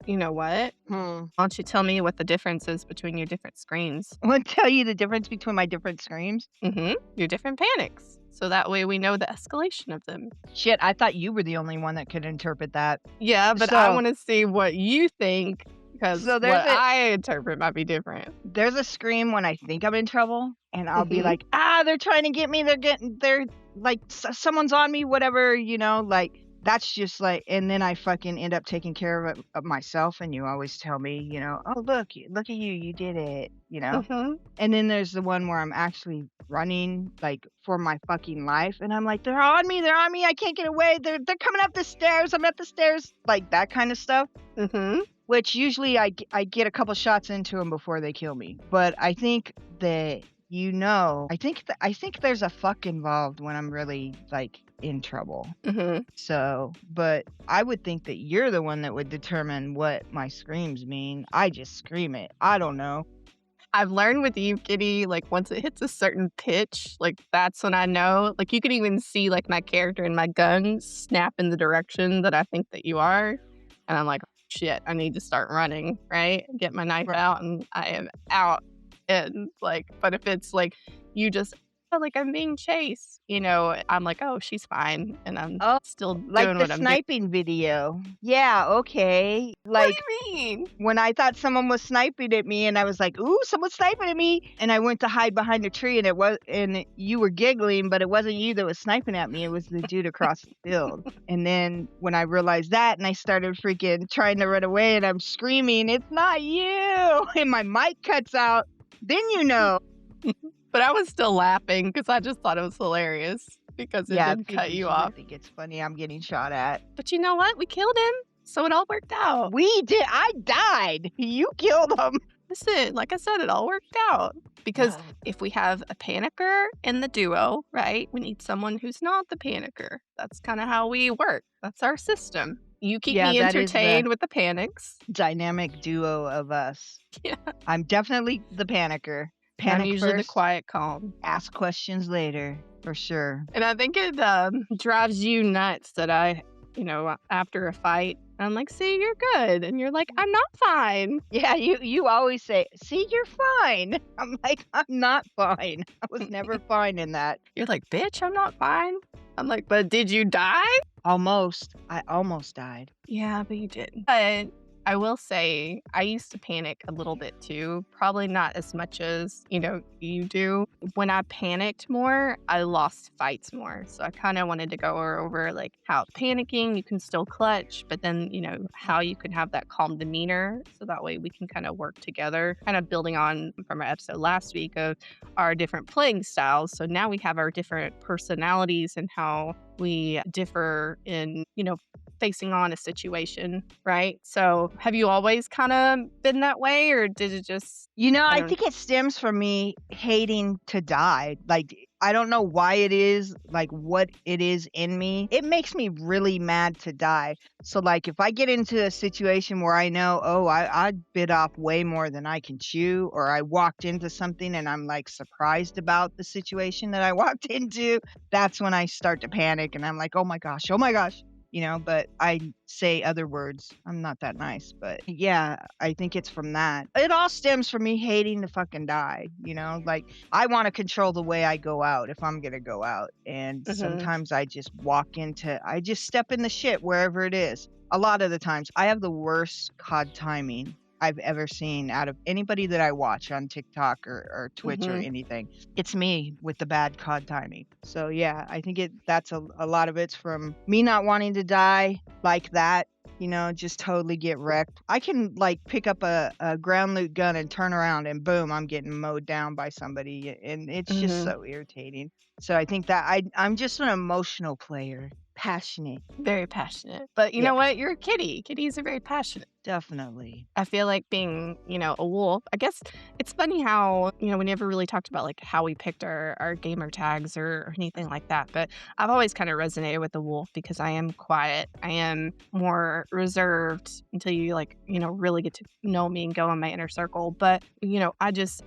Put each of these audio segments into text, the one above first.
You know what? Hmm. Why don't you tell me what the difference is between your different screams? I wanna tell you the difference between my different screams. Your different panics. So that way we know the escalation of them. Shit, I thought you were the only one that could interpret that. Yeah, but I So want to see what you think because so what I interpret might be different. there's a scream when I think I'm in trouble, and I'll be Mhm. like, "Ah, they're trying to get me. They're like, someone's on me, whatever, like, that's just like, and then I fucking end up taking care of myself, and you always tell me, "Oh, look at you, you did it. Mhm. And then there's the one where I'm actually running, like, for my fucking life, and I'm like, they're on me, I can't get away, they're coming up the stairs, I'm at the stairs," like, that kind of stuff. Mhm. Which usually I get a couple shots into them before they kill me. But I think that, I think there's a fuck involved when I'm really, like, in trouble. Mhm. So, but I would think that you're the one that would determine what my screams mean. I just scream it. I don't know. I've learned with you, Kitty, like once it hits a certain pitch, like that's when I know. Like you can even see like my character and my gun snap in the direction that I think that you are. And I'm like, shit, I need to start running, right? Get my knife Right. out and I am out. And like, but if it's like you just feel like I'm being chased, I'm like, oh, she's fine. And I'm Oh, still like doing the what I'm doing. sniping video. Yeah, okay. What do Like, you mean? when I thought someone was sniping at me and I was like, "Ooh, someone's sniping at me." And I went to hide behind a tree and you were giggling, but it wasn't you that was sniping at me. It was the dude across the field. And then when I realized that and I started freaking trying to run away and I'm screaming, "It's not you." And my mic cuts out. Then you know. But I was still laughing because I just thought it was hilarious because it Yeah, didn't cut figures you you off. would think it's funny I'm getting shot at. But you know what? We killed him, so it all worked out. We did. I died. You killed him. Listen, like I said, it all worked out. Because if we have a panicker in the duo, right, we need someone who's not the panicker. That's kind of how we work. That's our system. You keep Yeah, me that is the entertained with the panics. dynamic duo of us. Yeah. I'm definitely the panicker. And I'm Panic usually the first, quiet calm. ask questions later, for sure. And I think it drives you nuts that after a fight, I'm like, see, you're good. And you're like, I'm not fine. Yeah, you always say, "See, you're fine." I'm like, "I'm not fine. I was never fine in that." You're like, bitch, I'm not fine. I'm like, but did you die? Almost. I almost died. Yeah, but you didn't. But I will say I used to panic a little bit too. Probably not as much as, you do. When I panicked more, I lost fights more. So I kind of wanted to go over like how panicking, you can still clutch, but then, how you can have that calm demeanor. So that way we can kind of work together, kind of building on from our episode last week of our different playing styles. So now we have our different personalities and how we differ in, facing on a situation, right? So have you always kind of been that way or did it just, I I don't think it stems from me hating to die. Like, I don't know why it is, like, what it is in me. It makes me really mad to die. So, like, if I get into a situation where I know, oh, I bit off way more than I can chew, or I walked into something and I'm, like, surprised about the situation that I walked into, that's when I start to panic and I'm like, oh my gosh, but I say other words. I'm not that nice, but yeah, I think it's from that. It all stems from me hating to fucking die, like I want to control the way I go out if I'm going to go out. And Mhm. sometimes I just step in the shit wherever it is. A lot of the times I have the worst COD timing I've ever seen out of anybody that I watch on TikTok or Twitch or Mhm. anything. It's me with the bad COD timing. So yeah, I think that's a lot of it's from me not wanting to die like that. Just totally get wrecked. I can like pick up a ground loot gun and turn around and boom, I'm getting mowed down by somebody, and it's just Mhm. so irritating. So I think that I'm just an emotional player, passionate. Very passionate. But you Yeah, know what? You're a kitty. Kitties are very passionate. definitely. I feel like being, a wolf. I guess it's funny how, we never really talked about like how we picked our gamer tags or anything like that. But I've always kind of resonated with the wolf because I am quiet. I am more reserved until you like, really get to know me and go in my inner circle. But,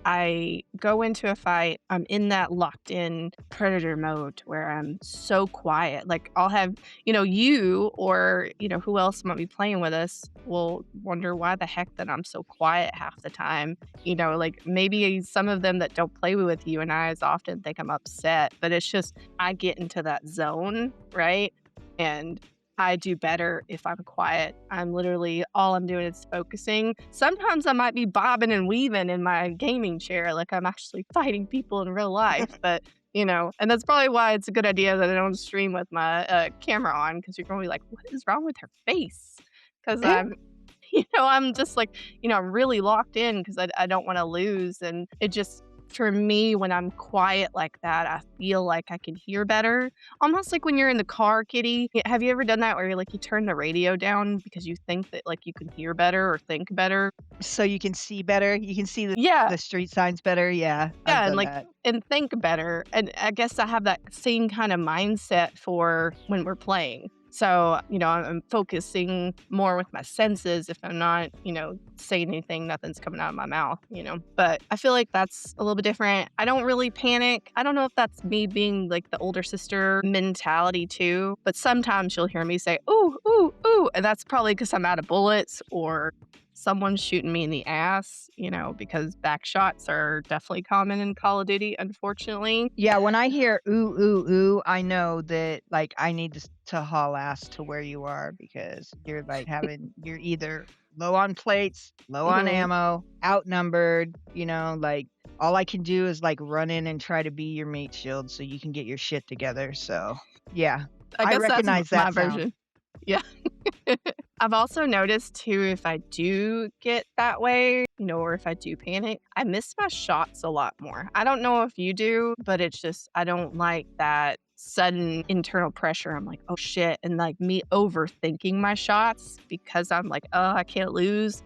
I go into a fight. I'm in that locked in predator mode where I'm so quiet. Like I'll have, you or, who else might be playing with us will wonder why the heck that I'm so quiet half the time. Like maybe some of them that don't play with you and I as often think I'm upset, but it's just I get into that zone, right? And I do better if I'm quiet. I'm literally all I'm doing is focusing. Sometimes I might be bobbing and weaving in my gaming chair like I'm actually fighting people in real life, but and that's probably why it's a good idea that I don't stream with my camera on because you're going to be like, what is wrong with her face? Because I'm I'm just like, I'm really locked in because I don't want to lose. And it just, for me, when I'm quiet like that, I feel like I can hear better. Almost like when you're in the car, Kitty. Have you ever done that where you're like, you turn the radio down because you think that like you can hear better or think better? So you can see better? You can see Yeah. the street signs better? Yeah, I've Yeah, and done like that. and think better. And I guess I have that same kind of mindset for when we're playing. So, I'm focusing more with my senses if I'm not, saying anything, nothing's coming out of my mouth. But I feel like that's a little bit different. I don't really panic. I don't know if that's me being like the older sister mentality too, but sometimes you'll hear me say, ooh, ooh, ooh. And that's probably because I'm out of bullets or someone's shooting me in the ass, because back shots are definitely common in Call of Duty, unfortunately. Yeah, when I hear "ooh, ooh, ooh," I know that, like, I need to haul ass to where you are because you're either low on plates, low on Mhm. ammo, outnumbered, like, all I can do is, like, run in and try to be your meat shield so you can get your shit together, so, yeah, I I guess that's recognize my that sound. version. Yeah. I've also noticed too, if I do get that way, or if I do panic, I miss my shots a lot more. I don't know if you do, but it's just, I don't like that sudden internal pressure. I'm like, oh shit. And like me overthinking my shots because I'm like, oh, I can't lose.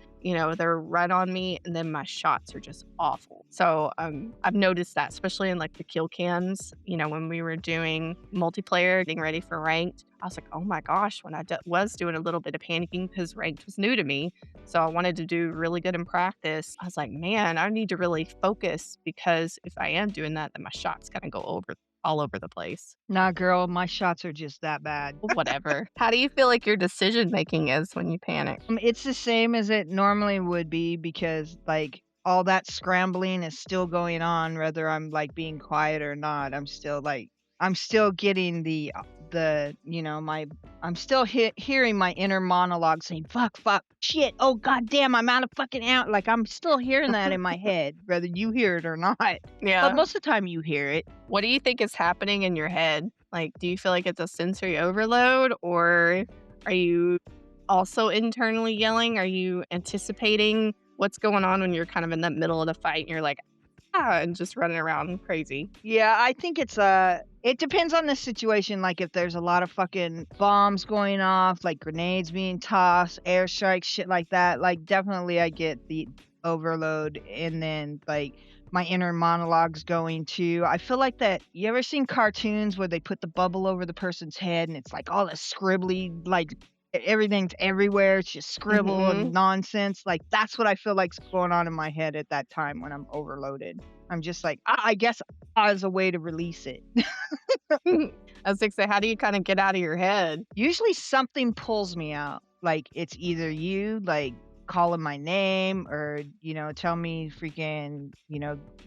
They're right on me. And then my shots are just awful. So I've noticed that, especially in like the kill cams, when we were doing multiplayer, getting ready for ranked. I was like, oh my gosh, when I was doing a little bit of panicking because ranked was new to me. So I wanted to do really good in practice. I was like, man, I need to really focus because if I am doing that, then my shot's going to go over all over the place. Nah, girl, my shots are just that bad. Whatever. How do you feel like your decision making is when you panic? It's the same as it normally would be because, like, all that scrambling is still going on whether I'm, like, being quiet or not. I'm still getting my I'm still hearing my inner monologue saying, "Fuck, fuck, shit, oh goddamn, I'm out of fucking out." Like, I'm still hearing that in my head, whether you hear it or not. But Yeah. most of the time you hear it. What do you think is happening in your head? Like, do you feel like it's a sensory overload or are you also internally yelling? Are you anticipating what's going on when you're kind of in the middle of the fight and you're like, ah, and just running around crazy? Yeah, I think it depends on the situation, like, if there's a lot of fucking bombs going off, like grenades being tossed, airstrikes, shit like that, like, definitely I get the overload and then, like, my inner monologue's going too. I feel like that you ever seen cartoons where they put the bubble over the person's head and it's, like, all this scribbly, like, everything's everywhere, it's just scribble and Mhm. nonsense, like, that's what I feel like's going on in my head at that time when I'm overloaded. I'm just like, I guess as a way to release it. I was like, say, how do you kind of get out of your head? Usually something pulls me out. Like it's either you like calling my name or, tell me freaking,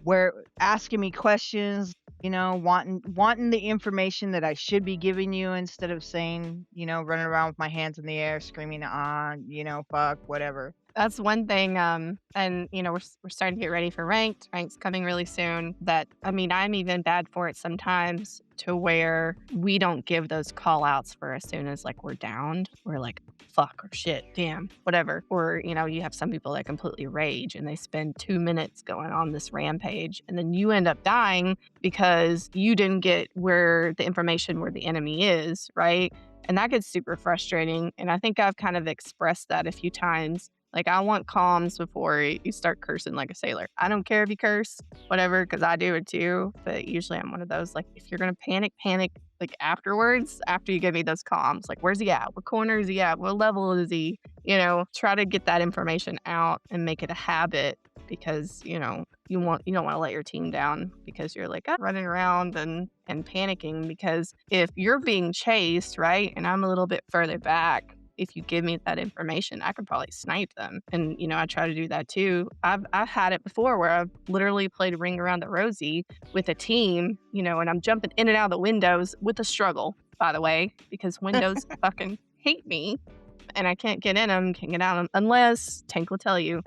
where asking me questions, wanting the information that I should be giving you instead of saying, running around with my hands in the air screaming on, fuck, whatever. That's one thing, and, we're starting to get ready for ranked. Ranked's coming really soon. That I mean, I'm even bad for it sometimes to where we don't give those call outs for as soon as, like, we're downed. We're like, "Fuck," or "Shit," "Damn," whatever. Or, you have some people that completely rage, and they spend 2 minutes going on this rampage, and then you end up dying because you didn't get where the information where the enemy is, right? And that gets super frustrating, and I think I've kind of expressed that a few times Like, I want calms before you start cursing like a sailor. I don't care if you curse, whatever, because I do it too. But usually I'm one of those, like, if you're going to panic, panic like afterwards, after you give me those calms. Like, where's he at? What corner is he at? What level is he? Try to get that information out and make it a habit because, you don't want to let your team down because you're like running around and panicking because if you're being chased, right, and I'm a little bit further back, if you give me that information, I could probably snipe them. And I try to do that too. I've had it before where I've literally played Ring Around the Rosie with a team, and I'm jumping in and out of the windows with a struggle, by the way, because windows fucking hate me and I can't get in them, can't get out of them, unless Tank will tell you.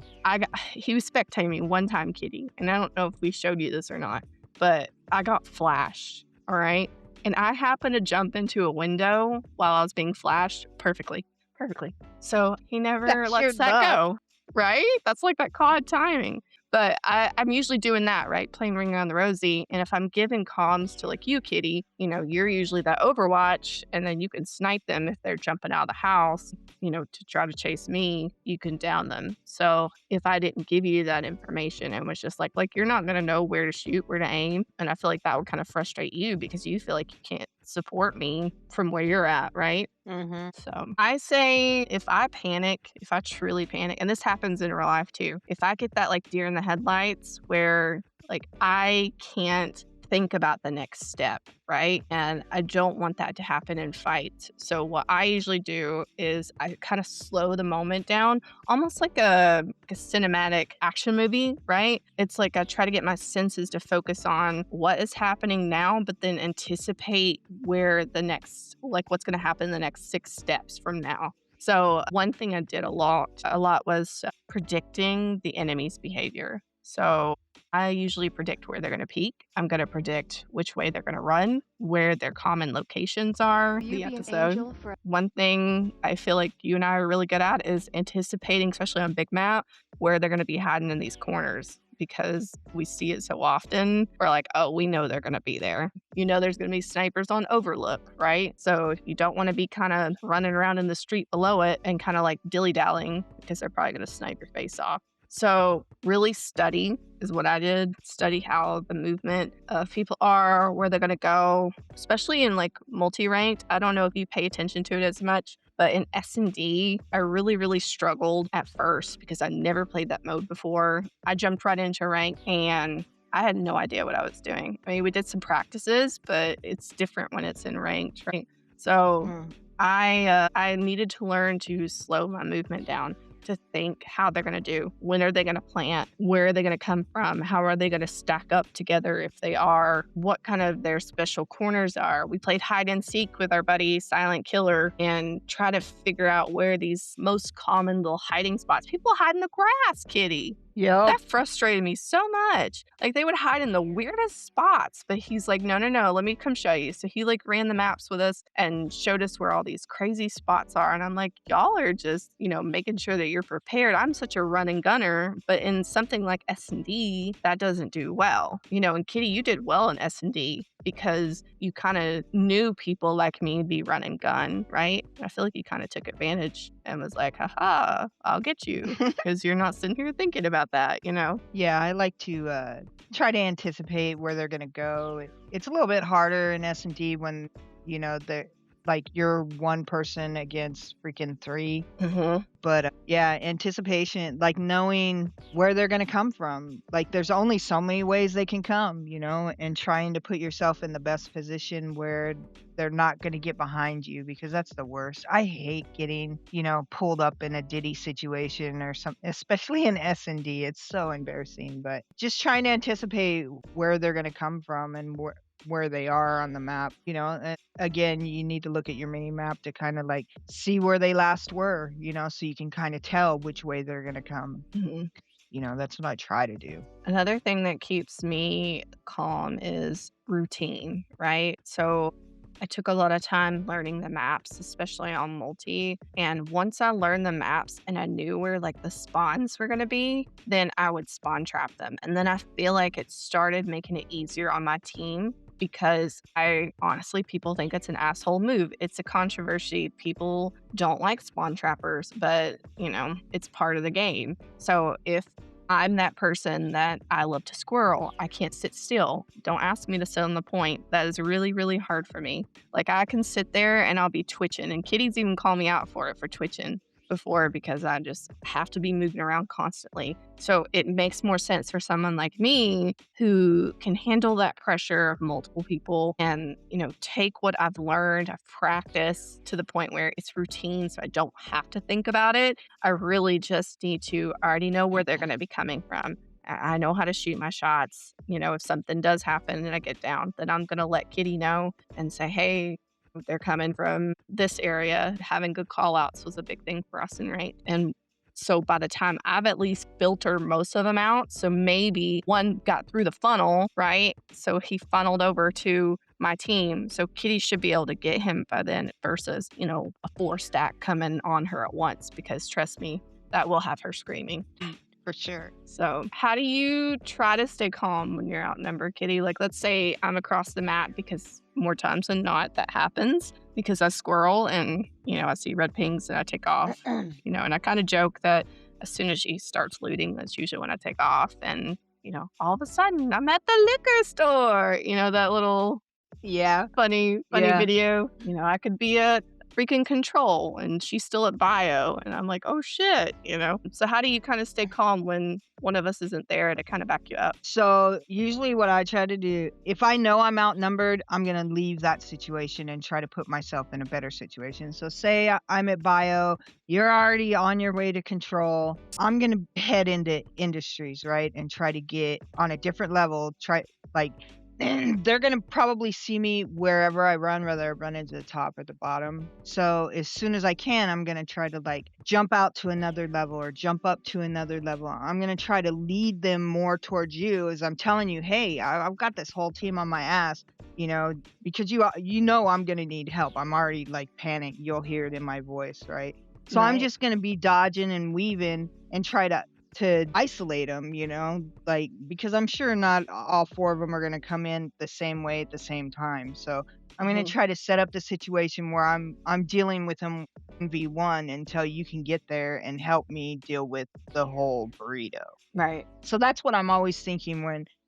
He was spectating me one time, Kitty, and I don't know if we showed you this or not, but I got flashed, all right? And I happened to jump into a window while I was being flashed perfectly, perfectly. So he never That's your lets that luck. go, right? That's like that COD timing. But I'm usually doing that, right? Playing Ring Around the Rosie. And if I'm giving comms to like you, Kitty, you're usually that Overwatch, and then you can snipe them if they're jumping out of the house, to try to chase me, you can down them. So if I didn't give you that information and was just like you're not gonna know where to shoot, where to aim. And I feel like that would kind of frustrate you because you feel like you can't support me from where you're at, right? Mhm. So I say if I panic, if I truly panic, and this happens in real life too, if I get that like deer in the headlights where like I can't think about the next step, right? And I don't want that to happen in fights. So what I usually do is I kind of slow the moment down, almost like a cinematic action movie, right? It's like I try to get my senses to focus on what is happening now, but then anticipate where the next, like what's going to happen the next 6 steps from now. So one thing I did a lot was predicting the enemy's behavior. So I usually predict where they're going to peak. I'm going to predict which way they're going to run, where their common locations are, You the be an episode. angel for One thing I feel like you and I are really good at is anticipating, especially on big map, where they're going to be hiding in these corners because we see it so often. We're like, oh, we know they're going to be there. There's going to be snipers on Overlook, right? So you don't want to be kind of running around in the street below it and kind of like dilly-dallying because they're probably going to snipe your face off. So really study is what I did. Study how the movement of people are, where they're going to go, especially in like multi-ranked. I don't know if you pay attention to it as much, but in S&D, I really, really struggled at first because I never played that mode before. I jumped right into rank and I had no idea what I was doing. I mean, we did some practices, but it's different when it's in ranked, right? So Mm. I needed to learn to slow my movement down, to think how they're going to do, when are they going to plant, where are they going to come from, how are they going to stack up together if they are, what kind of their special corners are. We played hide and seek with our buddy Silent Killer and try to figure out where these most common little hiding spots. People hide in the grass, Kitty. Yep. That frustrated me so much. Like they would hide in the weirdest spots, but he's like, no, no, no, let me come show you. So he like ran the maps with us and showed us where all these crazy spots are. And I'm like, y'all are just, making sure that you're prepared. I'm such a run and gunner, but in something like S&D, that doesn't do well. And Kitty, you did well in S&D because you kind of knew people like me be run and gun, right? I feel like you kind of took advantage and was like, haha, I'll get you because you're not sitting here thinking about that. Yeah, I like to try to anticipate where they're gonna go. It's a little bit harder in S&D when they're like you're one person against freaking three. Mm-hmm. But yeah, anticipation, like knowing where they're gonna come from. Like there's only so many ways they can come, and trying to put yourself in the best position where they're not gonna get behind you because that's the worst. I hate getting, pulled up in a Diddy situation or something, especially in S&D. It's so embarrassing. But just trying to anticipate where they're gonna come from and where they are on the map, and again, you need to look at your mini map to kind of like see where they last were, so you can kind of tell which way they're going to come. That's what I try to do. Another thing that keeps me calm is routine, right? So I took a lot of time learning the maps, especially on multi. And once I learned the maps and I knew where like the spawns were going to be, then I would spawn trap them. And then I feel like it started making it easier on my team because I honestly, people think it's an asshole move. It's a controversy. People don't like spawn trappers, but it's part of the game. So if I'm that person that I love to squirrel, I can't sit still. Don't ask me to sit on the point. That is really, really hard for me. Like I can sit there and I'll be twitching, and kitties even call me out for it for twitching before because I just have to be moving around constantly. So it makes more sense for someone like me who can handle that pressure of multiple people and, take what I've learned, I've practiced to the point where it's routine so I don't have to think about it. I really just need to already know where they're going to be coming from. I know how to shoot my shots. If something does happen and I get down, then I'm going to let Kitty know and say, hey, they're coming from this area. Having good call outs was a big thing for us in right. And so by the time I've at least filtered most of them out, so maybe one got through the funnel, right? So he funneled over to my team. So Kitty should be able to get him by then versus, a 4 stack coming on her at once because trust me, that will have her screaming. For sure. So, how do you try to stay calm when you're outnumbered, Kitty? Like, let's say I'm across the map because more times than not that happens because I squirrel and, I see red pings and I take off, and I kind of joke that as soon as she starts looting, that's usually when I take off. And, all of a sudden I'm at the liquor store, that little Yeah. funny Yeah. video. I could be at freaking control and she's still at bio and I'm like, oh shit. So how do you kind of stay calm when one of us isn't there to kind of back you up? So usually what I try to do, if I know I'm outnumbered, I'm going to leave that situation and try to put myself in a better situation. So say I'm at bio, you're already on your way to control. I'm going to head into industries, right? And try to get on a different level, they're going to probably see me wherever I run, whether I run into the top or the bottom. So as soon as I can, I'm going to try to jump out to another level or jump up to another level. I'm going to try to lead them more towards you as I'm telling you, hey, I've got this whole team on my ass, because I'm going to need help. I'm already panicked. You'll hear it in my voice, right? So I'm Right. just going to be dodging and weaving and try to isolate them, because I'm sure not all 4 of them are going to come in the same way at the same time. So I'm going to try to set up the situation where I'm dealing with them 1v1 until you can get there and help me deal with the whole burrito. Right. So that's what I'm always thinking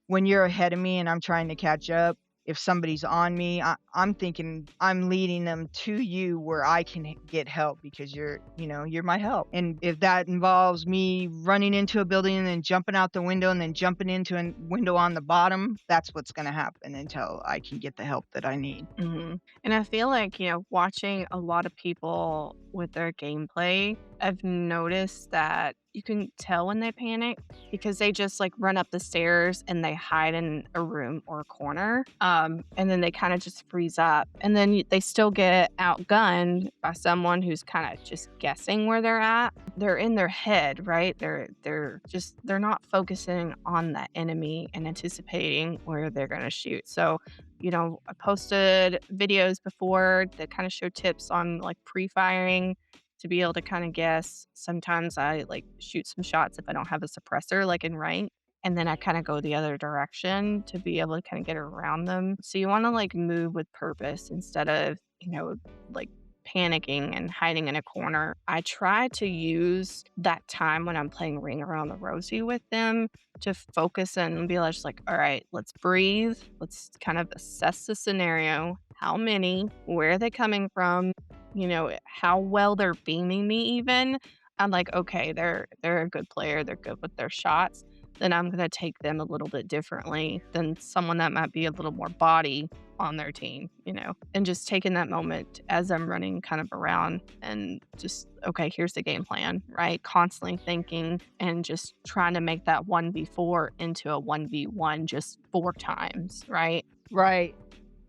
when you're ahead of me and I'm trying to catch up. If somebody's on me, I'm thinking I'm leading them to you where I can get help because you're my help. And if that involves me running into a building and then jumping out the window and then jumping into a window on the bottom, that's what's going to happen until I can get the help that I need. And I feel like, watching a lot of people with their gameplay, I've noticed that you can tell when they panic because they just run up the stairs and they hide in a room or a corner. And then they kind of just freeze up. And then they still get outgunned by someone who's kind of just guessing where they're at. They're in their head, right? They're not focusing on that enemy and anticipating where they're gonna shoot. So I posted videos before that kind of show tips on pre-firing to be able to kind of guess. Sometimes I shoot some shots if I don't have a suppressor, in rank. And then I kind of go the other direction to be able to kind of get around them. So you want to move with purpose instead of, like panicking and hiding in a corner. I try to use that time when I'm playing Ring Around the Rosie with them to focus and be all right, let's breathe. Let's kind of assess the scenario. How many? Where are they coming from? How well they're beaming me even. I'm like, okay, they're a good player. They're good with their shots. Then I'm gonna take them a little bit differently than someone that might be a little more body on their team, and just taking that moment as I'm running kind of around and just, okay, here's the game plan, right? Constantly thinking and just trying to make that 1v4 into a 1v1 just 4 times, right? Right.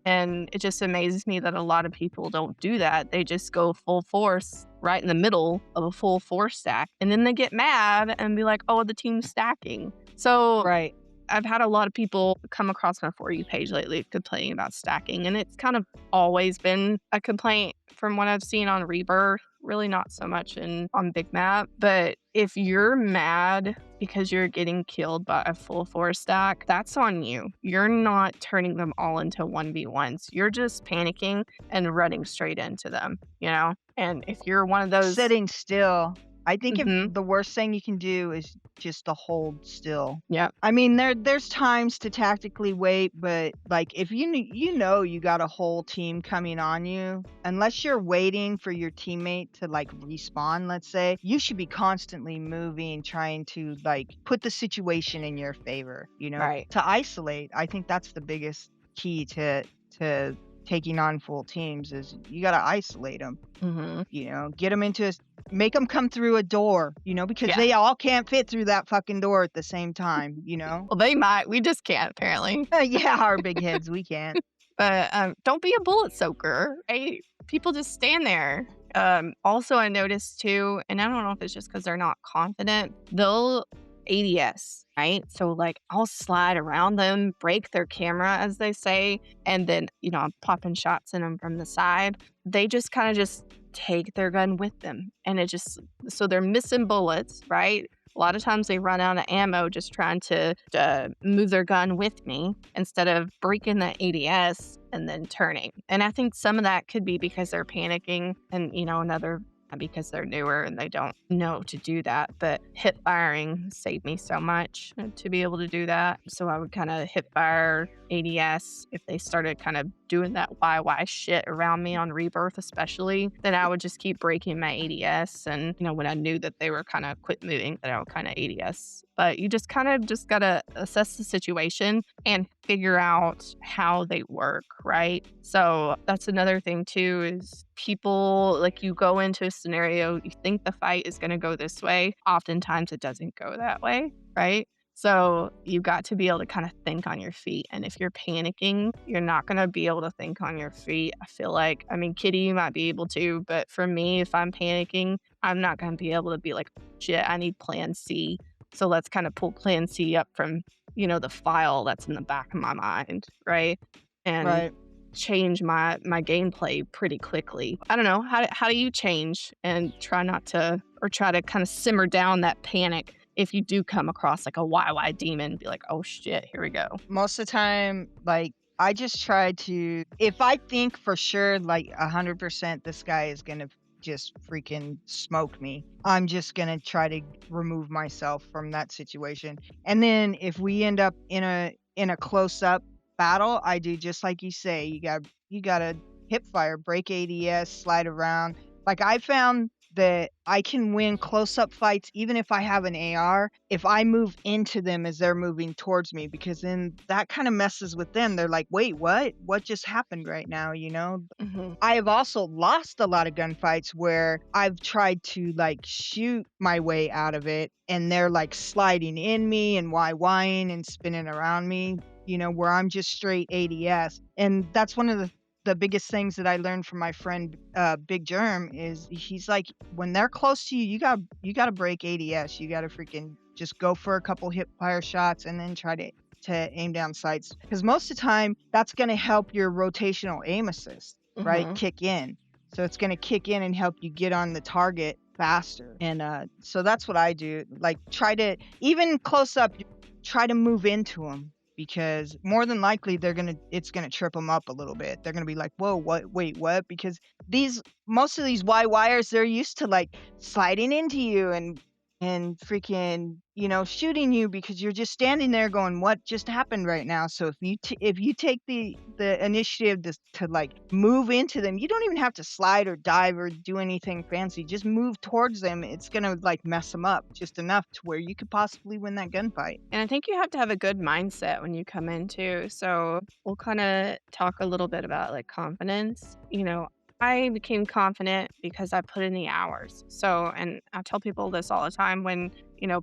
And it just amazes me that a lot of people don't do that. They just go full force right in the middle of a full 4 stack. And then they get mad and be like, oh, the team's stacking. So Right. I've had a lot of people come across my For You page lately complaining about stacking, and it's kind of always been a complaint from what I've seen on Rebirth, really not so much on Big Map. But if you're mad because you're getting killed by a full 4 stack, that's on you. You're not turning them all into 1v1s. You're just panicking and running straight into them, you know? And if you're one of those. Sitting still. I think if Mhm. the worst thing you can do is just to hold still. Yep. I mean, there's times to tactically wait, but, like, if you got a whole team coming on you, unless you're waiting for your teammate to, like, respawn, let's say, you should be constantly moving, trying to, like, put the situation in your favor, Right. to isolate. I think that's the biggest key to taking on full teams is you gotta isolate them. Mhm. Get them make them come through a door, because Yeah. they all can't fit through that fucking door at the same time. Well, they might. We just can't apparently. Yeah, our big heads, we can't. But, don't be a bullet soaker, right? People just stand there. Also, I noticed too, and I don't know if it's just because 'cause they're not confident, they'll ADS, right? So, like, I'll slide around them, break their camera, as they say, and then, I'm popping shots in them from the side. They just kinda just take their gun with them, and it just so they're missing bullets, right? A lot of times they run out of ammo just trying to move their gun with me instead of breaking the ADS and then turning. And I think some of that could be because they're panicking and, another because they're newer and they don't know to do that. But hip firing saved me so much to be able to do that. So I would kind of hip fire ADS if they started kind of doing that YY shit around me on Rebirth, especially. Then I would just keep breaking my ADS. And, when I knew that they were kind of quit moving, then I would kind of ADS. But you just kind of just got to assess the situation and figure out how they work, right? So that's another thing too is people like you go into a scenario, you think the fight is going to go this way. Oftentimes it doesn't go that way, right? So you've got to be able to kind of think on your feet. And if you're panicking, you're not going to be able to think on your feet. I feel like, I mean, Kitty, you might be able to, but for me, if I'm panicking, I'm not going to be able to be like, shit, I need plan C. So let's kind of pull plan C up from, the file that's in the back of my mind, right? And Right. change my gameplay pretty quickly. I don't know. How do you change and try not to or try to kind of simmer down that panic if you do come across like a YY demon, be like, oh shit, here we go. Most of the time, like, I just try to if I think for sure, like, 100% this guy is gonna just freaking smoke me, I'm just gonna try to remove myself from that situation. And then if we end up in a close-up battle, I do just like you say, you gotta hip fire, break ADS, slide around. Like, I found that I can win close-up fights even if I have an AR, if I move into them as they're moving towards me, because then that kinda messes with them. They're like, "Wait, what? What just happened right now?" Hmm. I have also lost a lot of gunfights where I've tried to, like, shoot my way out of it, and they're, like, sliding in me and YYing and spinning around me, where I'm just straight ADS. And that's one of the biggest things that I learned from my friend, Big Germ is he's like, "When they're close to you, you gotta break ADS. You gotta freaking just go for a couple hip fire shots and then try to aim down sights, because most of the time, that's gonna help your rotational aim assist, right, Hmm. kick in. So it's gonna kick in and help you get on the target faster. And, so that's what I do, like, try to even close up, try to move into them, because more than likely, it's gonna trip them up a little bit. They're gonna be like, "Whoa, what? Wait, what?" Because most of these Y-wires, they're used to, like, sliding into you and freaking, shooting you because you're just standing there going, "What just happened right now?" So if you take the initiative to like move into them, you don't even have to slide or dive or do anything fancy. Just move towards them. It's gonna like mess them up just enough to where you could possibly win that gunfight. And I think you have to have a good mindset when you come in too. So we'll kind of talk a little bit about like confidence. I became confident because I put in the hours. So, and I tell people this all the time when,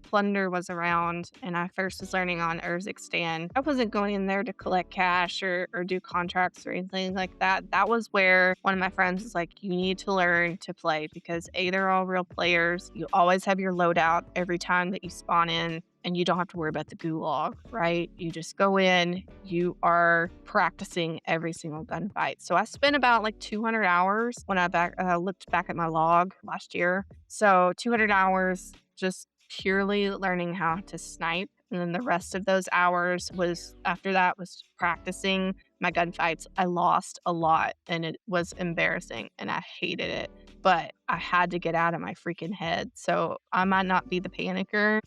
Plunder was around and I first was learning on Urzikstan, I wasn't going in there to collect cash or do contracts or anything like that. That was where one of my friends was like, you need to learn to play because A, they're all real players. You always have your loadout every time that you spawn in and you don't have to worry about the gulag, right? You just go in, you are practicing every single gunfight. So I spent about like 200 hours when I looked back at my log last year. So 200 hours just purely learning how to snipe. And then the rest of those hours was after that was practicing my gunfights. I lost a lot and it was embarrassing and I hated it, but I had to get out of my freaking head. So I might not be the panicker,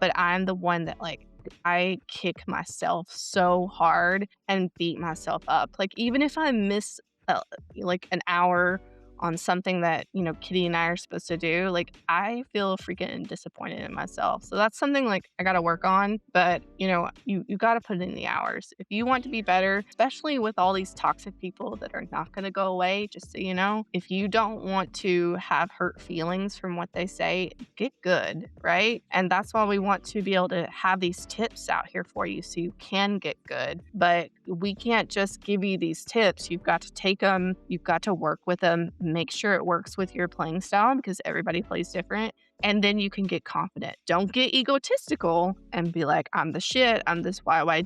but I'm the one that like I kick myself so hard and beat myself up. Like even if I miss like an hour on something that, Kitty and I are supposed to do, like I feel freaking disappointed in myself. So that's something like I got to work on, but you got to put in the hours. If you want to be better, especially with all these toxic people that are not going to go away, just so you know, if you don't want to have hurt feelings from what they say, get good, right? And that's why we want to be able to have these tips out here for you so you can get good. But we can't just give you these tips. You've got to take them, you've got to work with them, make sure it works with your playing style because everybody plays different. And then you can get confident. Don't get egotistical and be like, I'm the shit. I'm this YY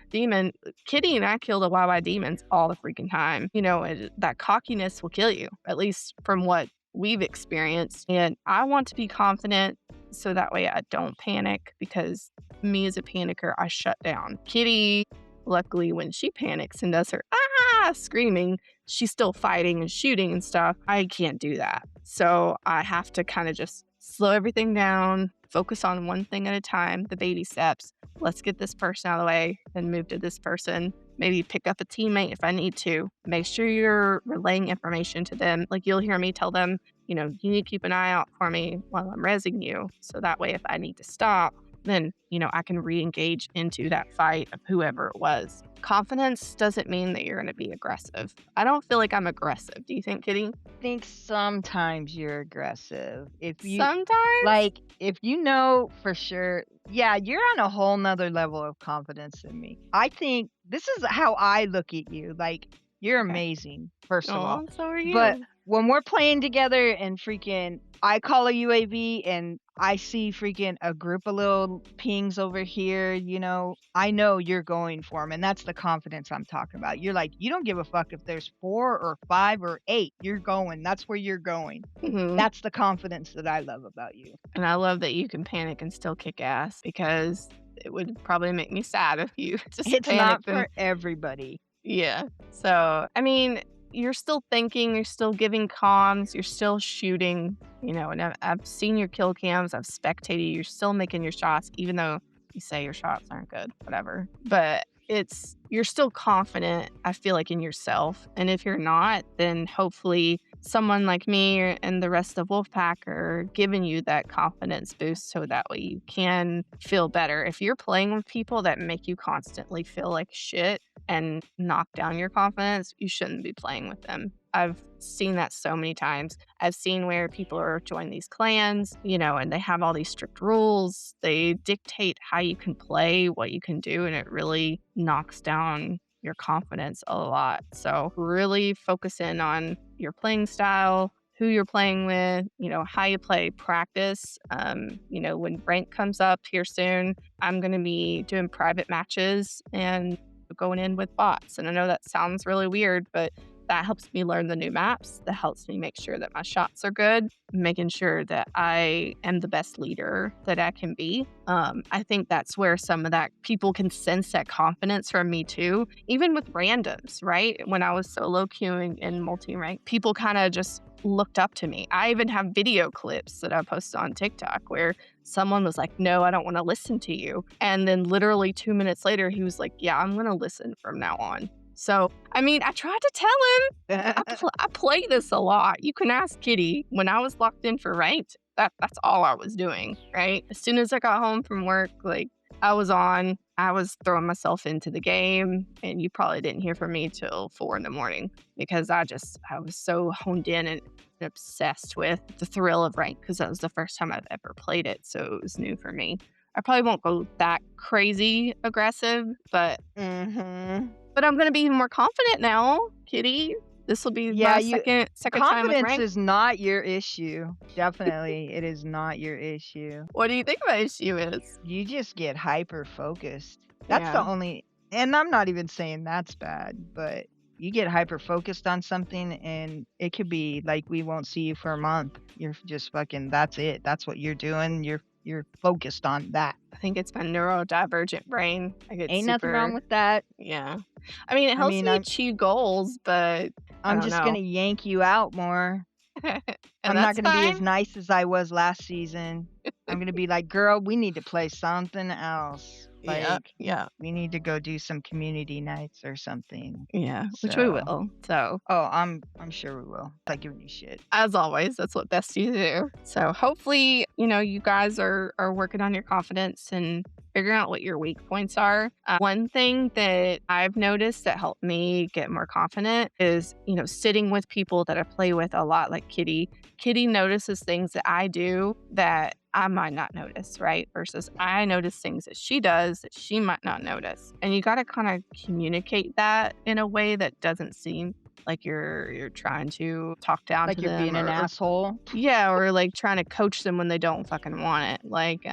demon. Kitty and I kill the YY demons all the freaking time. That cockiness will kill you, at least from what we've experienced. And I want to be confident so that way I don't panic because me as a panicker, I shut down. Kitty, luckily, when she panics and does her screaming, she's still fighting and shooting and stuff. I can't do that. So I have to kind of just slow everything down, focus on one thing at a time, the baby steps. Let's get this person out of the way, then move to this person. Maybe pick up a teammate if I need to. Make sure you're relaying information to them. Like you'll hear me tell them, you need to keep an eye out for me while I'm rezzing you. So that way, if I need to stop, then, I can re-engage into that fight of whoever it was. Confidence doesn't mean that you're going to be aggressive. I don't feel like I'm aggressive. Do you think, Kitty? I think sometimes you're aggressive. Sometimes? If you know for sure, yeah, you're on a whole nother level of confidence than me. I think this is how I look at you. Like, you're Okay. amazing, first of all. Oh, so are you. But when we're playing together and freaking I call a UAV and I see freaking a group of little pings over here, I know you're going for them. And that's the confidence I'm talking about. You're like, you don't give a fuck if there's 4 or 5 or 8. You're going. That's where you're going. Mhm. That's the confidence that I love about you. And I love that you can panic and still kick ass because it would probably make me sad if you just It's not panicked and for everybody. yeah. So, I mean, you're still thinking, you're still giving comms, you're still shooting, and I've seen your kill cams, I've spectated, you're still making your shots, even though you say your shots aren't good, whatever. But you're still confident, I feel like, in yourself. And if you're not, then hopefully someone like me and the rest of Wolfpack are giving you that confidence boost so that way you can feel better. If you're playing with people that make you constantly feel like shit and knock down your confidence, you shouldn't be playing with them. I've seen that so many times. I've seen where people are joining these clans, and they have all these strict rules. They dictate how you can play, what you can do, and it really knocks down your confidence a lot. So really focus in on your playing style, who you're playing with, how you play, practice. When rank comes up here soon, I'm going to be doing private matches and going in with bots. And I know that sounds really weird, but that helps me learn the new maps. That helps me make sure that my shots are good, making sure that I am the best leader that I can be. I think that's where some of that people can sense that confidence from me too, even with randoms, right? When I was solo queuing in multi-rank, people kind of just looked up to me. I even have video clips that I posted on TikTok where someone was like, no, I don't want to listen to you. And then literally 2 minutes later, he was like, yeah, I'm going to listen from now on. So, I mean, I tried to tell him I play this a lot. You can ask Kitty. When I was locked in for ranked, that's all I was doing, right? As soon as I got home from work, like I was on, I was throwing myself into the game, and you probably didn't hear from me till 4 in the morning because I was so honed in and obsessed with the thrill of rank because that was the first time I've ever played it, so it was new for me. I probably won't go that crazy aggressive, but Mhm. I'm gonna be even more confident now, kitty. This will be Yeah, my you second time with confidence rank. is not your issue. Definitely, it is not your issue. What do you think my issue is? You just get hyper focused. That's the Yeah. only, and I'm not even saying that's bad, but you get hyper focused on something and it could be like we won't see you for a month. You're just fucking that's it. That's what you're doing. You're focused on that. I think it's my neurodivergent brain. I get Ain't nothing wrong super with that. yeah. I mean, it I helps mean, me I'm achieve goals, but I I'm don't just gonna know. yank you out more. And I'm not that's gonna be as fine. nice as I was last season. I'm gonna be like, "Girl, we need to play something else. Yeah, Like, yeah, we need to go do some community nights or something." yeah, which we So, will. So, oh, I'm sure we will. Like giving you shit. as always, that's what besties do. So, hopefully, you guys are working on your confidence and figuring out what your weak points are. One thing that I've noticed that helped me get more confident is, sitting with people that I play with a lot, like Kitty. Kitty notices things that I do that I might not notice, right? Versus I notice things that she does that she might not notice. And you got to kind of communicate that in a way that doesn't seem like you're trying to talk down to Like you're them being an or asshole. yeah, or like trying to coach them when they don't fucking want it. Like,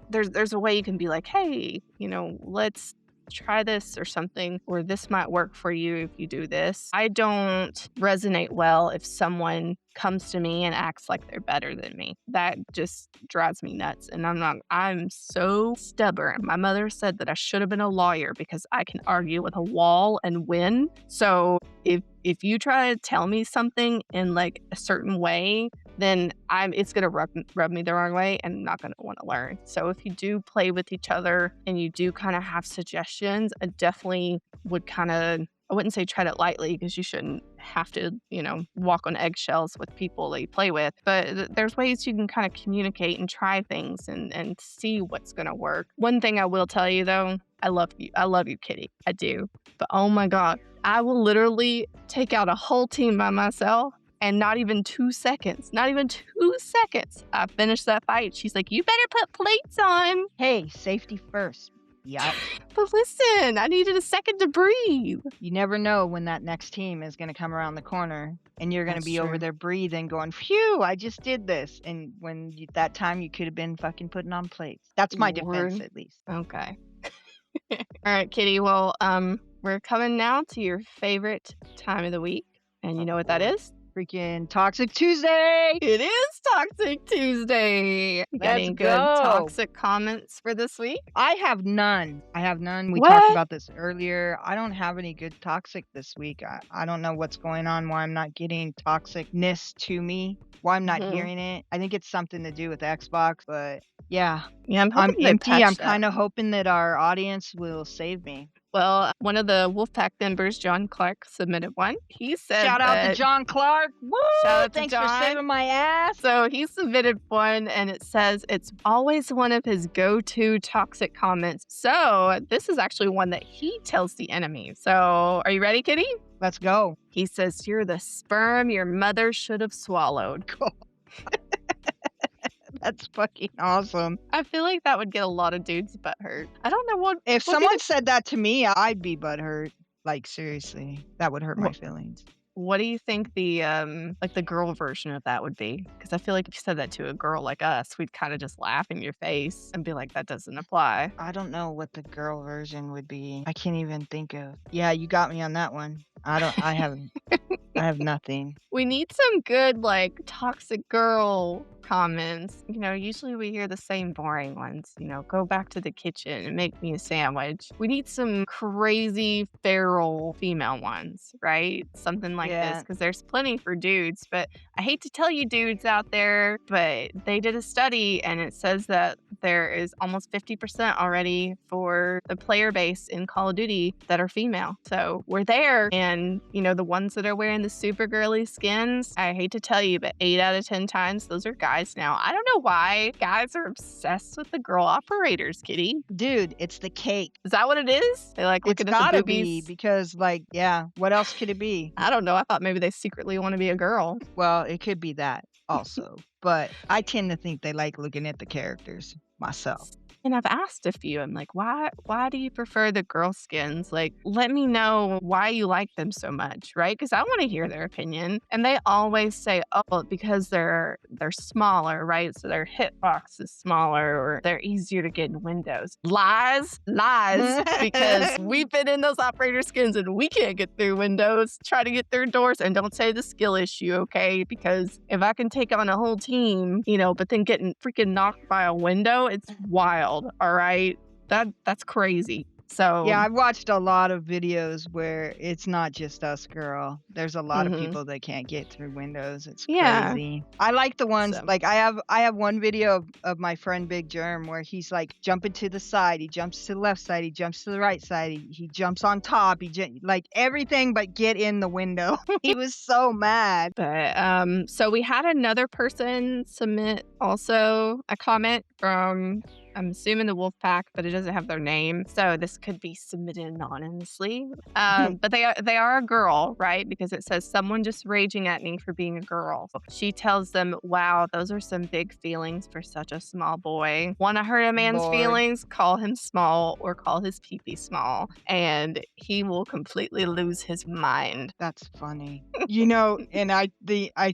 there's a way you can be like, hey, let's try this or something, or this might work for you if you do this. I don't resonate well if someone comes to me and acts like they're better than me. That just drives me nuts. And I'm so stubborn. My mother said that I should have been a lawyer because I can argue with a wall and win. So if you try to tell me something in like a certain way, then it's gonna rub me the wrong way and I'm not gonna want to learn. So if you do play with each other and you do kind of have suggestions, I definitely would I wouldn't say tread it lightly because you shouldn't have to, walk on eggshells with people that you play with. But there's ways you can kind of communicate and try things and see what's gonna work. One thing I will tell you though, I love you. I love you, Kitty. I do. But oh my God, I will literally take out a whole team by myself and not even 2 seconds, not even 2 seconds, I finished that fight. She's like, "You better put plates on." Hey, safety first. Yep. But listen, I needed a second to breathe. You never know when that next team is gonna come around the corner and you're gonna That's be over true. there breathing, going, "Phew, I just did this." And that time you could have been fucking putting on plates. That's my defense, Lord. at least. Okay. All right, Kitty. Well, we're coming now to your favorite time of the week. And you know what that Lord. is? Freaking Toxic Tuesday. It is Toxic Tuesday. You got Let's any good go. toxic comments for this week? I have none. I have none. We talked What? about this earlier. I don't have any good toxic this week. I don't know what's going on, why I'm not getting toxicness to me, why I'm not Mhm. hearing it. I think it's something to do with Xbox, but yeah, Yeah, I'm I'm hoping they empty. I'm patch that. kind of hoping that our audience will save me. Well, one of the Wolfpack members, John Clark, submitted one. He said Shout out to that John Clark. Woo! shout out to Thanks for John. saving my ass. So he submitted one and it says it's always one of his go-to toxic comments. So this is actually one that he tells the enemy. So are you ready, Kitty? Let's go. He says, "You're the sperm your mother should have swallowed." That's fucking awesome. I feel like that would get a lot of dudes butt hurt. I don't know what If would be someone said that to me, I'd be butthurt. Like, seriously, that would hurt my feelings. what do you think the like the girl version of that would be? Because I feel like if you said that to a girl like us, we'd kind of just laugh in your face and be like, that doesn't apply. I don't know what the girl version would be. I can't even think of. Yeah, you got me on that one. I have nothing. We need some good like toxic girl comments. Usually we hear the same boring ones. Go back to the kitchen and make me a sandwich. We need some crazy feral female ones, right? Something like this, Yeah. because there's plenty for dudes. But I hate to tell you dudes out there, but they did a study and it says that there is almost 50% already for the player base in Call of Duty that are female. So we're there. And, the ones that are wearing the super girly skins, I hate to tell you, but 8 out of 10 times, those are guys guys now. I don't know why guys are obsessed with the girl operators, Kitty. Dude, it's the cake. Is that what it is? They like It's looking at the gotta be boobies? because, like, yeah, what else could it be? I don't know. I thought maybe they secretly want to be a girl. Well, it could be that also, but I tend to think they like looking at the characters myself. And I've asked a few, I'm like, why do you prefer the girl skins? Like, let me know why you like them so much, right? Because I want to hear their opinion. And they always say, oh, because they're smaller, right? So their hitbox is smaller or they're easier to get in windows. Lies, lies, because we've been in those operator skins and we can't get through windows, try to get through doors, and don't say the skill issue, okay? Because if I can take on a whole team, but then getting freaking knocked by a window, it's wild. All right. That's crazy. So Yeah, I've watched a lot of videos where it's not just us, girl. There's a lot of mhm. people that can't get through windows. It's Yeah. crazy. I like the ones So like I have one video of my friend Big Germ where he's like jumping to the side, he jumps to the left side, he jumps to the right side, he jumps on top, like everything but get in the window. He was so mad. but so we had another person submit also a comment from, I'm assuming, the wolf pack, but it doesn't have their name, so this could be submitted anonymously. But they are a girl, right? Because it says someone just raging at me for being a girl. She tells them, "Wow, those are some big feelings for such a small boy. Want to hurt a man's Lord. feelings? Call him small or call his pee-pee small, and he will completely lose his mind." That's funny. And I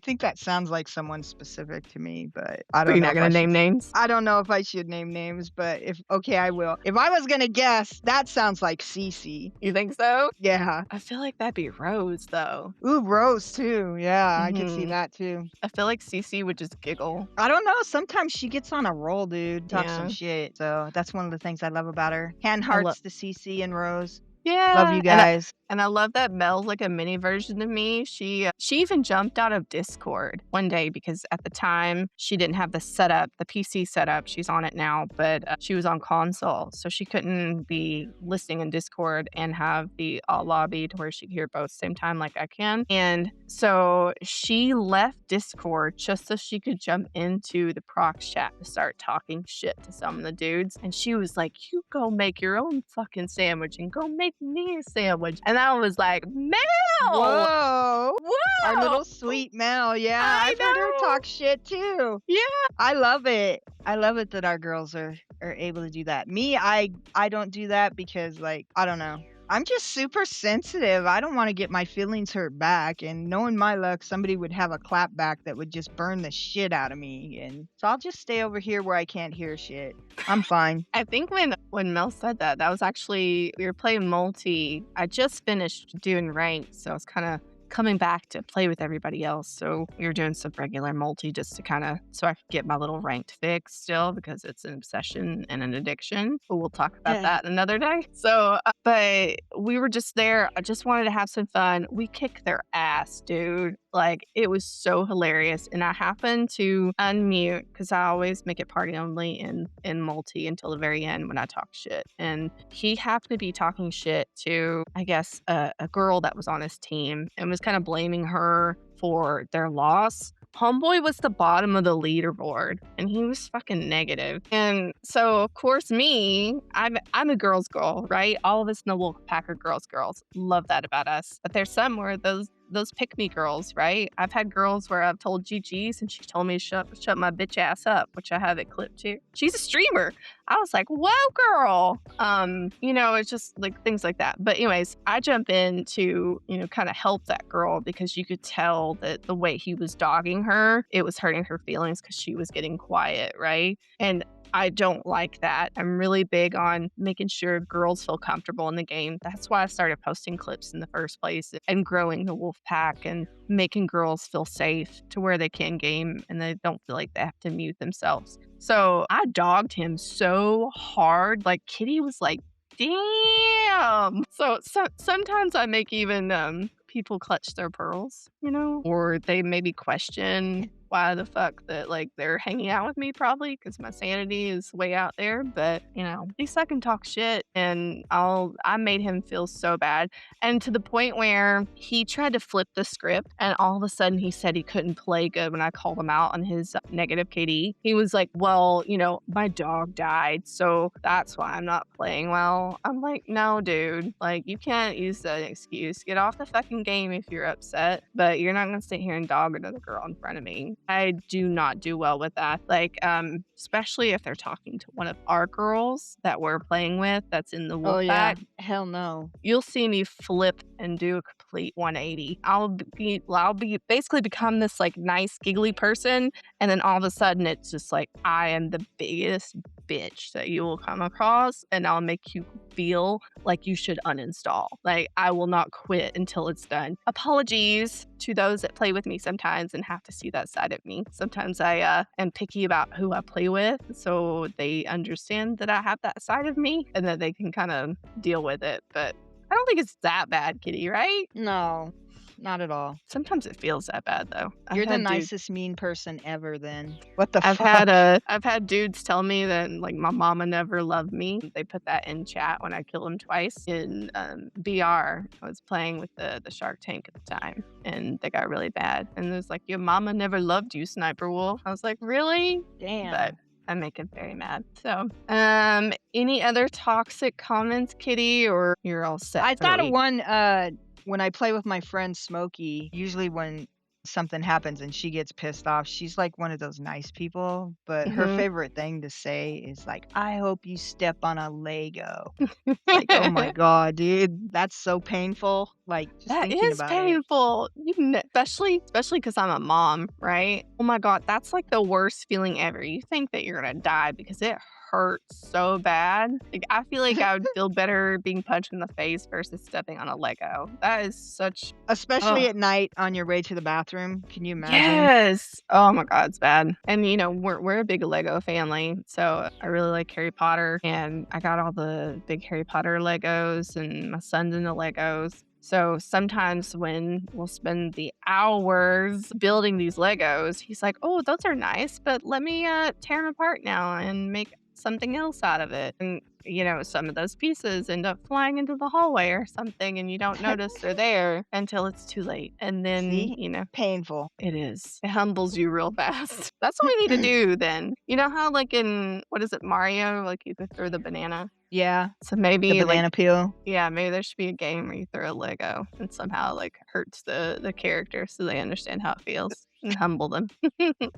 think that sounds like someone specific to me, but I But don't you're know not if I gonna should name names. I don't know if I should name names, but if okay, I will. If I was gonna guess, that sounds like Cece. You think so? Yeah. I feel like that'd be Rose, though. Ooh, Rose too. Yeah, I could see Mhm. that too. I feel like Cece would just giggle. I don't know. Sometimes she gets on a roll, dude. Talk some Yeah. shit. So that's one of the things I love about her. Hand I love hearts to Cece and Rose. Love Yeah, you guys. and I love that Mel's like a mini version of me. She even jumped out of Discord one day because at the time she didn't have the setup, the PC setup. She's on it now, but she was on console, so she couldn't be listening in Discord and have the lobby to where she could hear both same time like I can. And so she left Discord just so she could jump into the prox chat to start talking shit to some of the dudes. And she was like, "You go make your own fucking sandwich and go make me a sandwich." And I was like, Mel! Whoa. Our Whoa! little sweet Mel. Yeah, I I've heard her know. talk shit too. Yeah. I love it. I love it that our girls are able to do that. Me, I don't do that because like, I don't know. I'm just super sensitive. I don't want to get my feelings hurt back, and knowing my luck, somebody would have a clap back that would just burn the shit out of me. And so I'll just stay over here where I can't hear shit. I'm fine. I think when Mel said that, that was actually we were playing multi. I just finished doing ranked, so I was kind of coming back to play with everybody else. So we were doing some regular multi just to kind of so I could get my little ranked fix still because it's an obsession and an addiction. But we'll talk about that another day. So, but we were just there. I just wanted to have some fun. We kicked their ass, dude. Like it was so hilarious. And I happened to unmute because I always make it party only in multi until the very end when I talk shit. And he happened to be talking shit to, I guess, a girl that was on his team and was kind of blaming her for their loss. Homeboy was the bottom of the leaderboard and he was fucking negative. And so of course I'm a girl's girl, right? All of us in the Wolf Pack are girls. Love that about us. But there's some where those pick me girls, right? I've had girls where I've told GG's and she told me to shut my bitch ass up, which I have it clipped too. She's a streamer. I was like, whoa, girl. It's just like things like that. But anyways, I jump in to, kind of help that girl because you could tell that the way he was dogging her, it was hurting her feelings because she was getting quiet, right? And I don't like that. I'm really big on making sure girls feel comfortable in the game. That's why I started posting clips in the first place and growing the wolf pack and making girls feel safe to where they can game and they don't feel like they have to mute themselves. So I dogged him so hard. Like Kitty was like, damn. So sometimes I make even people clutch their pearls, or they maybe question why the fuck that, like, they're hanging out with me probably because my sanity is way out there, but, at least I can talk shit, and I made him feel so bad, and to the point where he tried to flip the script, and all of a sudden he said he couldn't play good when I called him out on his negative KD. He was like, "Well, my dog died, so that's why I'm not playing well." I'm like, "No, dude. Like, you can't use that excuse. Get off the fucking game if you're upset, but you're not gonna sit here and dog another girl in front of me." I do not do well with that. Like, especially if they're talking to one of our girls that we're playing with that's in the wolf Oh, yeah. pack. Hell no. You'll see me flip and do a complete 180. I'll be basically become this like nice giggly person, and then all of a sudden it's just like I am the biggest bitch that you will come across, and I'll make you feel like you should uninstall. Like I will not quit until it's done. Apologies to those that play with me sometimes and have to see that side of me. Sometimes I am picky about who I play with, so they understand that I have that side of me and that they can kind of deal with it. But I don't think it's that bad, Kitty, right? No, not at all. Sometimes it feels that bad though. You're the nicest mean person ever then. What the I've fuck? had I've had dudes tell me that like my mama never loved me. They put that in chat when I killed him twice in BR. I was playing with the Shark Tank at the time, and they got really bad. And it was like, "Your mama never loved you, Sniper Wolf." I was like, "Really?" Damn. But I make him very mad. So, any other toxic comments, Kitty, or you're all set I for the thought of week? one, when I play with my friend Smokey, usually when something happens and she gets pissed off, she's like one of those nice people, but her Mhm. favorite thing to say is like, "I hope you step on a Lego." It's like, "Oh my god, dude, that's so painful." Like, just That thinking is about it. painful. Especially because 'cause I'm a mom, right? Oh my god, that's, like, the worst feeling ever. You think that you're gonna die because it hurts so bad. Like, I feel like I would feel better being punched in the face versus stepping on a Lego. That is such Especially ugh. at night on your way to the bathroom. Can you imagine? Yes! Oh my god, it's bad. And, we're a big Lego family, so I really like Harry Potter, and I got all the big Harry Potter Legos, and my son's into Legos. So sometimes when we'll spend the hours building these Legos, he's like, "Oh, those are nice, but let me, tear them apart now and make something else out of it." And, some of those pieces end up flying into the hallway or something, and you don't notice they're there until it's too late. And then, See? Painful. it is. It humbles you real fast. That's what we need to do then. You know how, like, in what is it, Mario, like, you could throw the banana? Yeah, So the maybe, like banana peel. yeah, maybe there should be a game where you throw a Lego and somehow, like, hurts the character so they understand how it feels and humble them.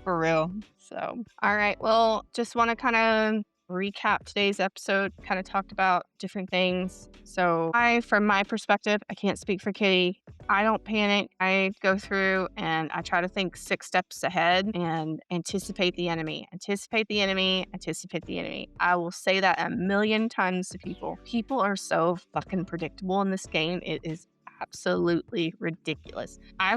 For real. So, all right. Well, just want to kind of recap today's episode, kind of talked about different things. So, from my perspective, I can't speak for Kitty. I don't panic. I go through and I try to think 6 steps ahead and anticipate the enemy, anticipate the enemy, anticipate the enemy. I will say that a million times to people. People are so fucking predictable in this game. It is absolutely ridiculous. I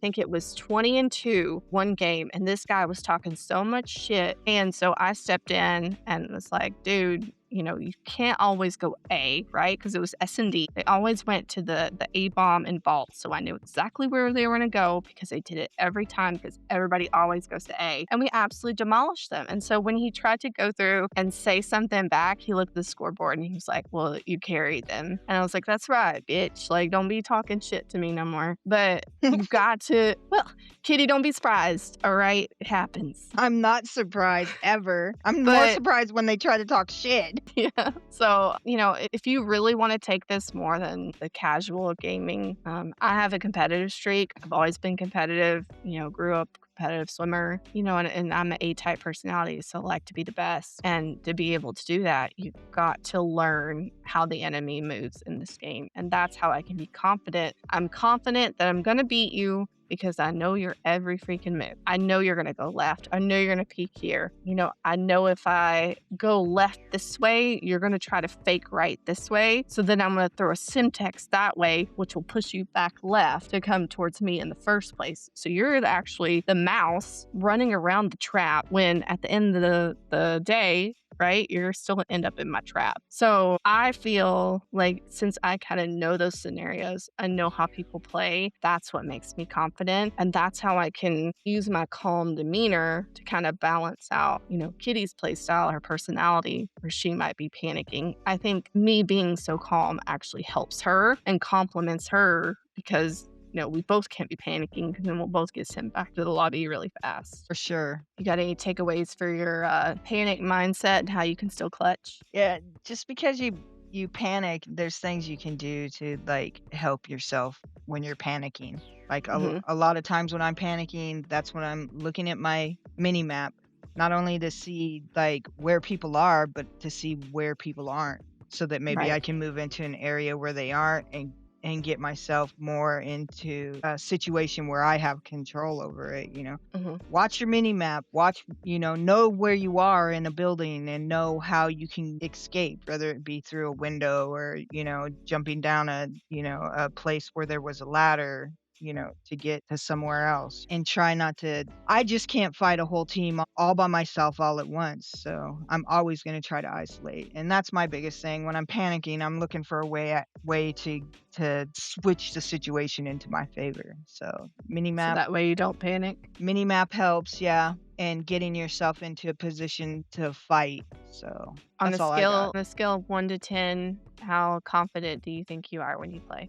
think it was 20-2 one game, and this guy was talking so much shit. And so I stepped in and was like, dude, you can't always go A, right? Because it was S&D. They always went to the A bomb and vault. So I knew exactly where they were going to go because they did it every time because everybody always goes to A. And we absolutely demolished them. And so when he tried to go through and say something back, he looked at the scoreboard and he was like, well, you carried them. And I was like, that's right, bitch. Like, don't be talking shit to me no more. But you got to, well, Kitty, don't be surprised. All right. It happens. I'm not surprised ever. I'm more But surprised when they try to talk shit. yeah. So, if you really want to take this more than the casual gaming, I have a competitive streak. I've always been competitive, grew up competitive swimmer, and I'm an A-type personality, so I like to be the best. And to be able to do that, you've got to learn how the enemy moves in this game. And that's how I can be confident. I'm confident that I'm going to beat you because I know your every freaking move. I know you're going to go left. I know you're going to peek here. I know if I go left this way, you're going to try to fake right this way. So then I'm going to throw a Simtex that way, which will push you back left to come towards me in the first place. So you're actually the mouse running around the trap when at the end of the day, right? You're still gonna end up in my trap. So I feel like since I kind of know those scenarios, I know how people play, that's what makes me confident. And that's how I can use my calm demeanor to kind of balance out, Kitty's play style, her personality, where she might be panicking. I think me being so calm actually helps her and compliments her because we both can't be panicking because then we'll both get sent back to the lobby really fast. For sure. You got any takeaways for your panic mindset and how you can still clutch? Yeah, just because you panic, there's things you can do to like help yourself when you're panicking. Like Hmm. a lot of times when I'm panicking, that's when I'm looking at my mini map, not only to see like where people are, but to see where people aren't, so that maybe Right. I can move into an area where they aren't and get myself more into a situation where I have control over it. Hmm. Watch your mini map, know where you are in a building and know how you can escape, whether it be through a window or, jumping down a place where there was a ladder, to get to somewhere else, and try not to. I just can't fight a whole team all by myself all at once. So I'm always going to try to isolate. And that's my biggest thing. When I'm panicking, I'm looking for a way to switch the situation into my favor. So So that way you don't panic. mini map helps, yeah, and getting yourself into a position to fight. So On that's all I got. a scale of 1 to 10, how confident do you think you are when you play?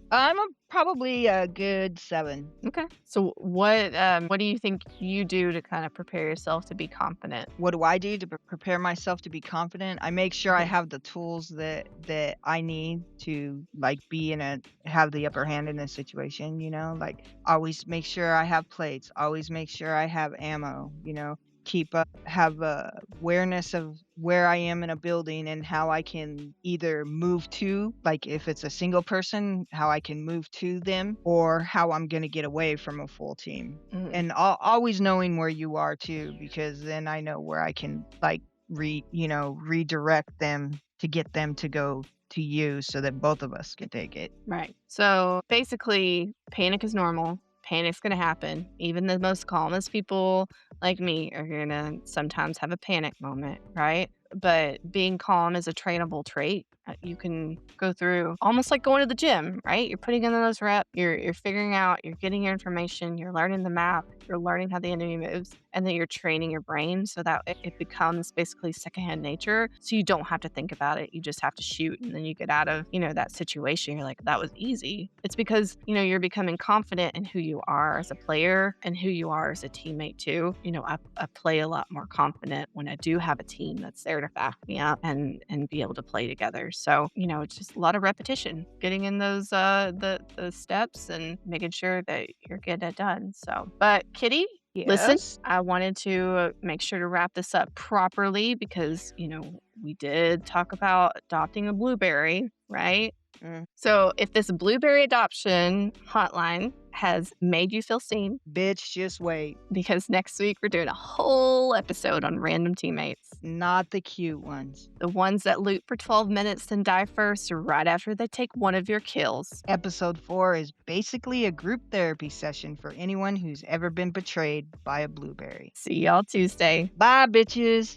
Probably a good 7. Okay. So what do you think you do to kind of prepare yourself to be confident? What do I do to prepare myself to be confident? I make sure I Mhm. have the tools that I need to like have the upper hand in a situation. Like always make sure I have plates. Always make sure I have ammo. Have awareness of where I am in a building and how I can either move to, like if it's a single person, how I can move to them, or how I'm going to get away from a full team. Mhm. And always knowing where you are too, because then I know where I can like redirect them to get them to go to you so that both of us can take it. Right. So basically, panic is normal. Panic's going to happen. Even the most calmest people like me are going to sometimes have a panic moment, right? But being calm is a trainable trait. You can go through almost like going to the gym, right? You're putting in those reps, you're figuring out, you're getting your information, you're learning the map, you're learning how the enemy moves, and then you're training your brain so that it becomes basically secondhand nature. So you don't have to think about it. You just have to shoot. And then you get out of, that situation. You're like, that was easy. It's because, you're becoming confident in who you are as a player and who you are as a teammate too. I play a lot more confident when I do have a team that's there to back me up and be able to play together. So, it's just a lot of repetition, getting in those the steps and making sure that you're getting it done. So, but Kitty, listen, Yes. I wanted to make sure to wrap this up properly because, we did talk about adopting a blueberry, right? Mm, So, if this blueberry adoption hotline has made you feel seen, bitch, just wait. because next week we're doing a whole episode on random teammates. Not the cute ones. The ones that loot for 12 minutes and die first right after they take one of your kills. Episode 4 is basically a group therapy session for anyone who's ever been betrayed by a blueberry. See y'all Tuesday. Bye, bitches.